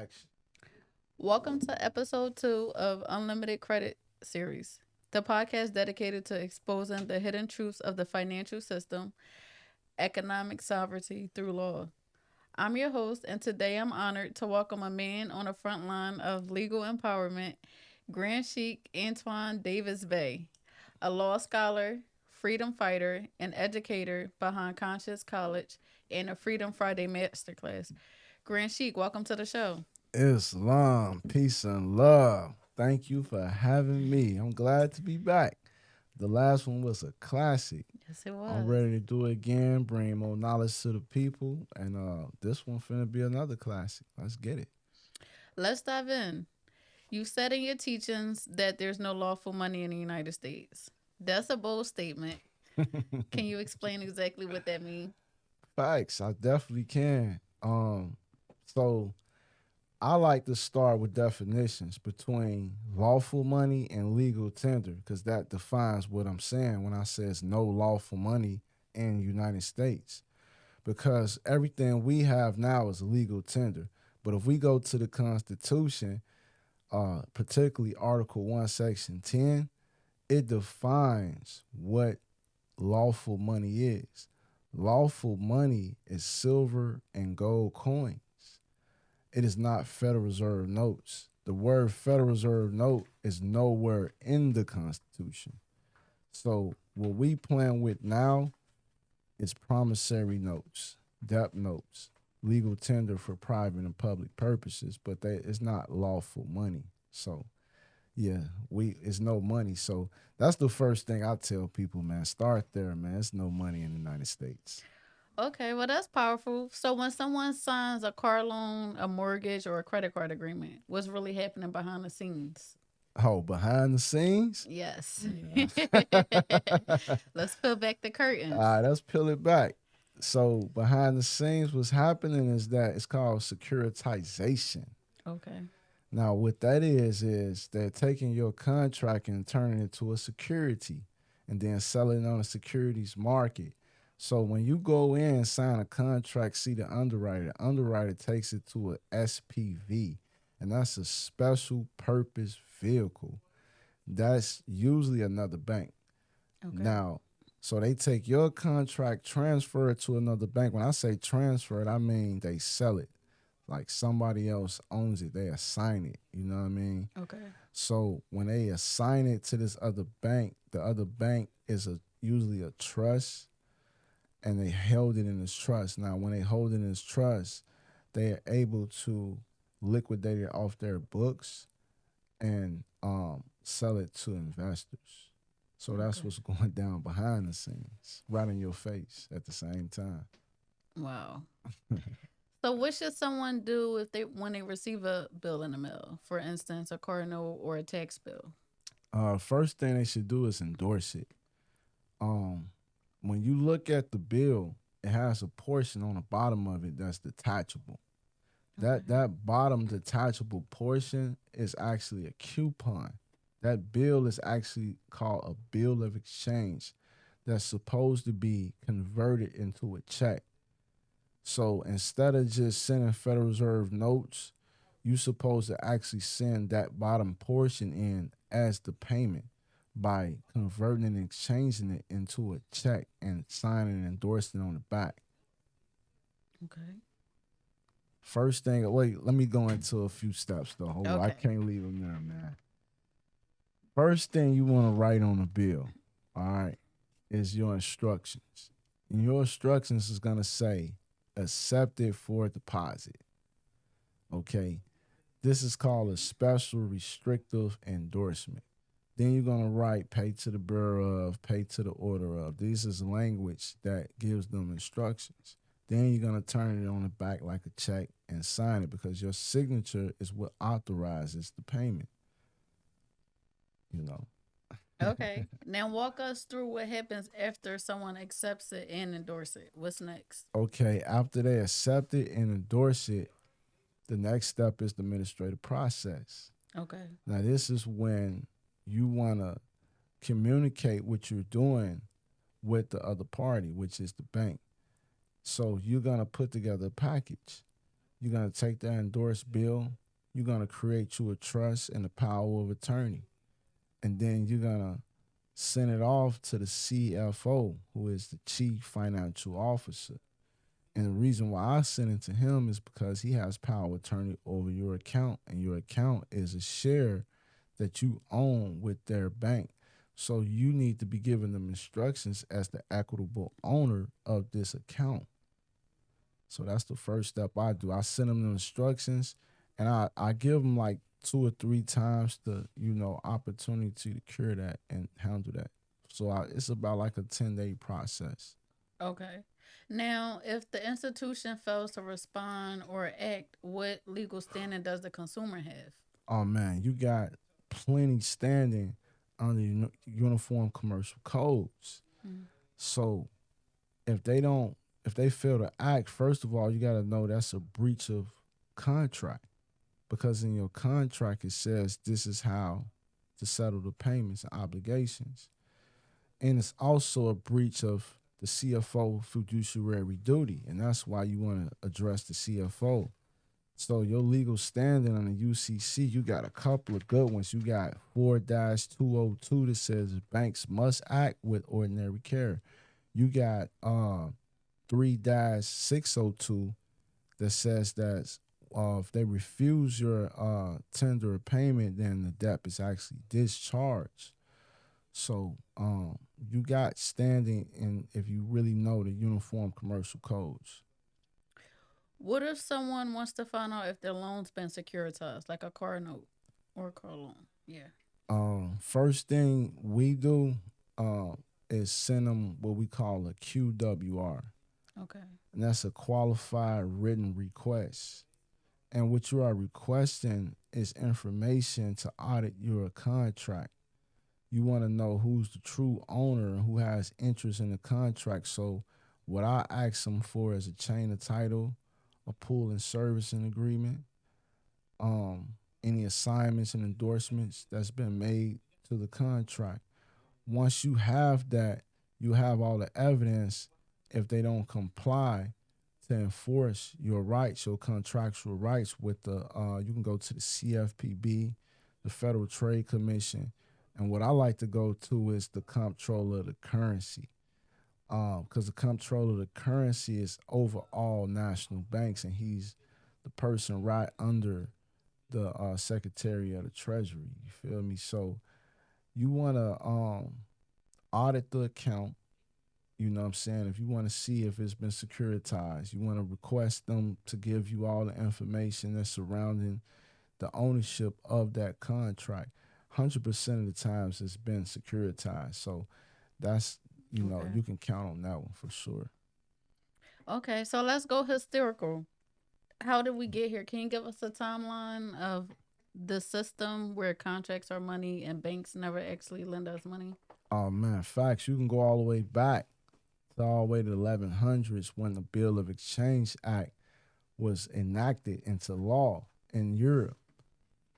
Action. Welcome to episode 2 of Unlimited Credit Series, the podcast dedicated to exposing the hidden truths of the financial system, economic sovereignty through law. I'm your host, and today I'm honored to welcome a man on the front line of legal empowerment, Grand Sheik Antoine Davis-Bey, a law scholar, freedom fighter, and educator behind Conscious College and a Freedom Friday Masterclass. Grand Sheik, welcome to the show. Islam, peace and love. Thank you for having me. I'm glad to be back. The last one was a classic. Yes, it I'm was. ready to do it again, bring more knowledge to the people, and this one finna be another classic. Let's get it. Let's dive in. You said in your teachings that there's no lawful money in the United States. That's a bold statement. Can you explain exactly what that means? Facts, I definitely can. So I like to start with definitions between lawful money and legal tender because that defines what I'm saying when I says no lawful money in the United States. Because everything we have now is legal tender. But if we go to the Constitution, particularly Article 1, Section 10, it defines what lawful money is. Lawful money is silver and gold coins. It is not Federal Reserve notes. The word Federal Reserve note is nowhere in the Constitution. So what we playing with now is promissory notes, debt notes, legal tender for private and public purposes, but it's not lawful money. So yeah, we it's no money. So that's the first thing I tell people, man. Start there, man. It's no money in the United States. Okay, well, that's powerful. So, when someone signs a car loan, a mortgage, or a credit card agreement, what's really happening behind the scenes? Oh, behind the scenes? Yes. Yeah. Let's peel back the All curtains. right, let's peel it back. So behind the scenes, what's happening is that it's called securitization. Okay. Now, what that is they're taking your contract and turning it to a security, and then selling it on the securities market. So when you go in and sign a contract, see the underwriter takes it to a SPV, and that's a special purpose vehicle. That's usually another bank. Okay. Now, so they take your contract, transfer it to another bank. When I say transfer it, I mean they sell it. Like somebody else owns it. They assign it. You know what I mean? Okay. So when they assign it to this other bank, the other bank is usually a trust, and they held it in this trust. Now, when they hold it in this trust, they are able to liquidate it off their books and sell it to investors. So that's Okay. what's going down behind the scenes, right in your face at the same time. Wow. So, what should someone do if they when they receive a bill in the mail? For instance, a car note or a tax bill. First thing they should do is endorse it. Um, when you look at the bill, it has a portion on the bottom of it that's detachable. Okay. That bottom detachable portion is actually a coupon. That bill is actually called a bill of exchange that's supposed to be converted into a check. So instead of just sending Federal Reserve notes, you supposed to actually send that bottom portion in as the payment by converting and exchanging it into a check and signing and endorsing it on the back. Okay. First thing, wait, let me go into a few steps though. Hold on, I Okay. can't leave them there, man. First thing you want to write on the bill, all right, is your instructions. And your instructions is gonna say accepted for deposit. Okay. This is called a special restrictive endorsement. Then you're gonna write pay to the bearer of, pay to the order of. This is language that gives them instructions. Then you're gonna turn it on the back like a check and sign it because your signature is what authorizes the payment. You know. Okay. Now walk us through what happens after someone accepts it and endorse it. What's next? Okay, after they accept it and endorse it, the next step is the administrative process. Okay. Now, this is when you want to communicate what you're doing with the other party, which is the bank. So you're gonna put together a package. You're gonna take that endorsed bill. You're gonna create you a trust and a power of attorney, and then you're gonna send it off to the CFO, who is the chief financial officer. And the reason why I send it to him is because he has power of attorney over your account, and your account is a share that you own with their bank. So you need to be giving them instructions as the equitable owner of this account. So that's the first step I do. I send them the instructions, and I give them like 2 or 3 times the opportunity to cure that and handle that. So it's about like a 10-day process. Okay. Now, if the institution fails to respond or act, what legal standing does the consumer have? Oh man, you got plenty standing under uniform commercial codes. Mm. So if they don't, if they fail to act, first of all, you got to know that's a breach of contract, because in your contract it says this is how to settle the payments and obligations. And it's also a breach of the CFO fiduciary duty, and that's why you want to address the CFO. So your legal standing on the UCC, you got a couple of good ones. You got 4-202 that says banks must act with ordinary care. You got 3-602 that says that if they refuse your tender of payment, then the debt is actually discharged. So you got standing in, if you really know the uniform commercial codes. What if someone wants to find out if their loan's been securitized, like a car note or a car loan? Yeah. First thing we do uh, is send them what we call a QWR, Okay. and that's a qualified written request. And what you are requesting is information to audit your contract. You want to know who's the true owner and who has interest in the contract. So, what I ask them for is a chain of title, a pool and servicing agreement, any assignments and endorsements that's been made to the contract. Once you have that, you have all the evidence. If they don't comply, to enforce your rights, your contractual rights with the, you can go to the CFPB, the Federal Trade Commission, and what I like to go to is the comptroller of the currency, because the comptroller of the currency is over all national banks, and he's the person right under the Secretary of the Treasury. You feel me? So you want to audit the account. You know what I'm saying? If you want to see if it's been securitized, you want to request them to give you all the information that's surrounding the ownership of that contract. 100% of the times it's been securitized. So that's, Okay. you can count on that one for sure. Okay. So let's go historical. How did we get here? Can you give us a timeline of the system where contracts are money and banks never actually lend us money? Oh man, facts. You can go all the way back to all the way to the 1100s when the Bill of Exchange Act was enacted into law in Europe.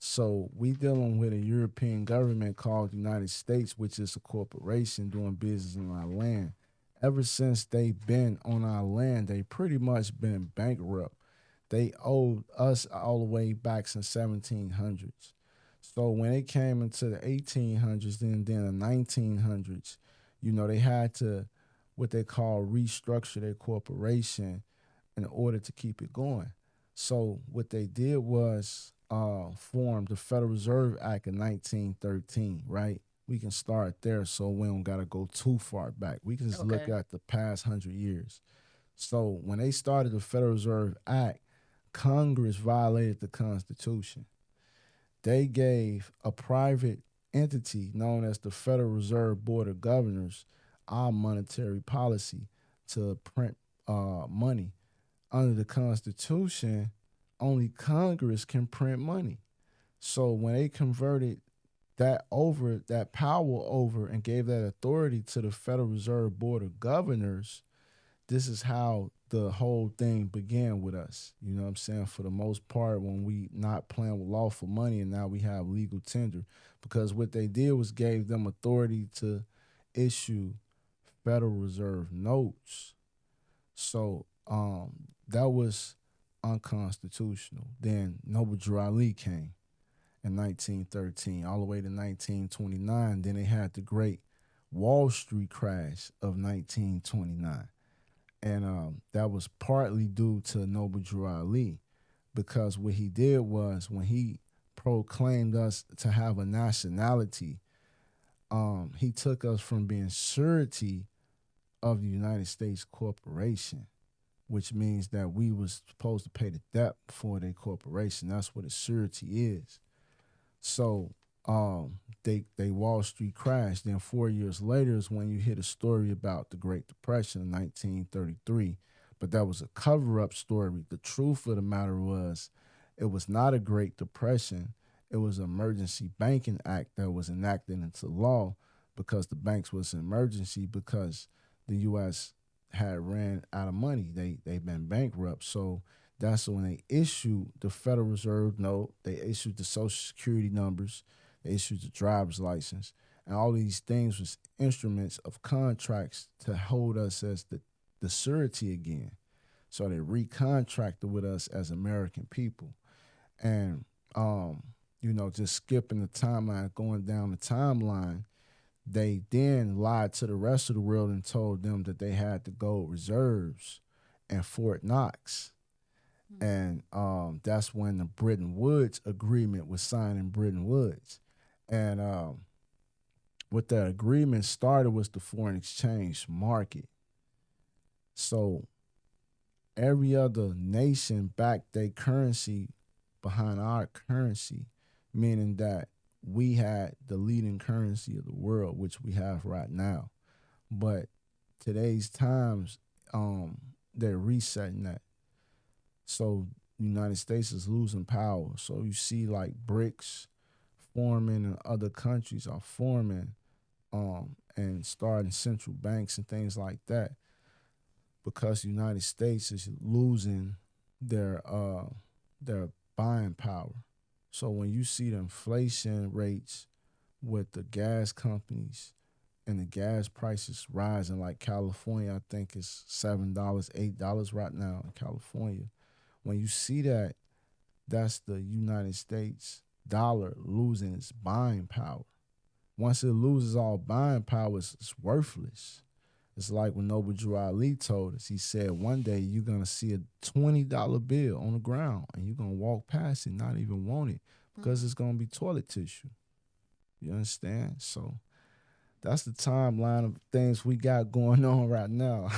So we dealing with a European government called the United States, which is a corporation doing business on our land. Ever since they been on our land, they pretty much been bankrupt. They owed us all the way back since 1700s. So when it came into the 1800s, then the 1900s, they had to what they call restructure their corporation in order to keep it going. So what they did was form the Federal Reserve Act in 1913, right? We can start there so we don't gotta go too far back. We can just look Okay. at the past 100 years. So when they started the Federal Reserve Act, Congress violated the Constitution. They gave a private entity known as the Federal Reserve Board of Governors our monetary policy to print money. Under the Constitution, only Congress can print money. So when they converted that power over and gave that authority to the Federal Reserve Board of Governors, this is how the whole thing began with us. You know what I'm saying? For the most part, when we not playing with lawful money and now we have legal tender. Because what they did was gave them authority to issue Federal Reserve notes. So that was unconstitutional. Then Noble Drew Ali came in 1913, all the way to 1929. Then they had the great Wall Street crash of 1929. And that was partly due to Noble Drew Ali, because what he did was when he proclaimed us to have a nationality, he took us from being surety of the United States corporation, which means that we was supposed to pay the debt for their corporation. That's what a surety is. So they Wall Street crashed. Then 4 years later is when you hear the story about the Great Depression in 1933. But that was a cover up story. The truth of the matter was it was not a Great Depression. It was an Emergency Banking Act that was enacted into law because the banks was an emergency because the US had ran out of money. They've been bankrupt. So that's when they issued the Federal Reserve note. They issued the Social Security numbers. They issued the driver's license. And all these things was instruments of contracts to hold us as the surety again. So they recontracted with us as American people. And just skipping the timeline, going down the timeline, they then lied to the rest of the world and told them that they had the gold reserves in Fort Knox. And that's when the Bretton Woods agreement was signed in Bretton Woods. And what that agreement started was the foreign exchange market. So every other nation backed their currency behind our currency, meaning that we had the leading currency of the world, which we have right now. But today's times, they're resetting that. So the United States is losing power. So you see like BRICS forming and other countries are forming and starting central banks and things like that because the United States is losing their buying power. So when you see the inflation rates with the gas companies and the gas prices rising, like California, I think it's $7, $8 right now in California. When you see that, that's the United States dollar losing its buying power. Once it loses all buying power, it's worthless. It's like when Noble Drew Ali told us. He said one day you're gonna see a $20 bill on the ground and you're gonna walk past it, not even want it, because it's gonna be toilet tissue. You understand? So that's the timeline of things we got going on right now.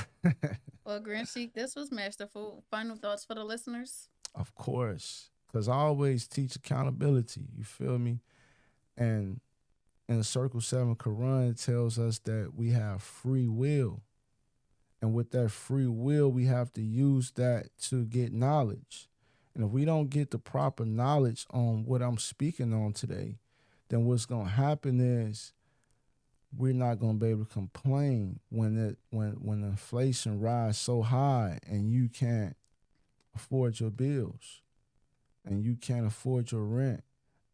Well, Grand Sheik, this was masterful. Final thoughts for the listeners? Of course, because I always teach accountability. You feel me? And in the Circle 7 Quran, it tells us that we have free will. And with that free will, we have to use that to get knowledge. And if we don't get the proper knowledge on what I'm speaking on today, then what's going to happen is we're not going to be able to complain when inflation rise so high and you can't afford your bills and you can't afford your rent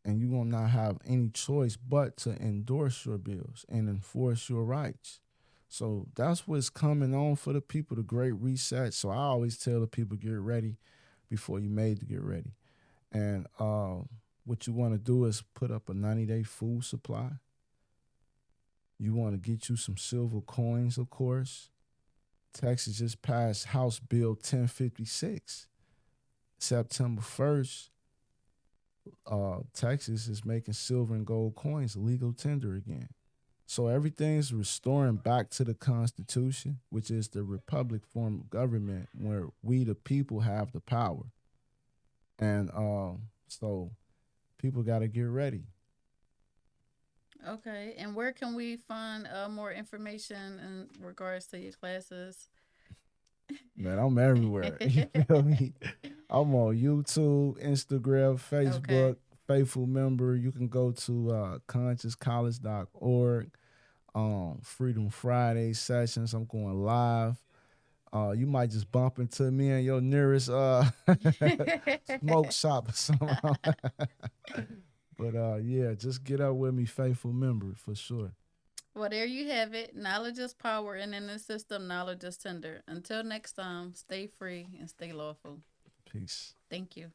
and you will not have any choice but to endorse your bills and enforce your rights. So that's what's coming on for the people, the great reset. So I always tell the people, get ready before you made to get ready. And what you want to do is put up a 90-day food supply. You want to get you some silver coins, of course. Texas just passed House Bill 1056. September 1st, Texas is making silver and gold coins legal tender again. So everything's restoring back to the Constitution, which is the republic form of government where we, the people, have the power. And so people got to get ready. Okay. And where can we find more information in regards to your classes? Man, I'm everywhere. You feel me? I'm on YouTube, Instagram, Okay. Facebook, faithful member. You can go to consciouscollege.org. Freedom Friday sessions. I'm going live. You might just bump into me in your nearest smoke shop or something. But yeah, just get up with me, faithful member, for sure. Well, there you have it. Knowledge is power, and in the system, knowledge is tender. Until next time, stay free and stay lawful. Peace. Thank you.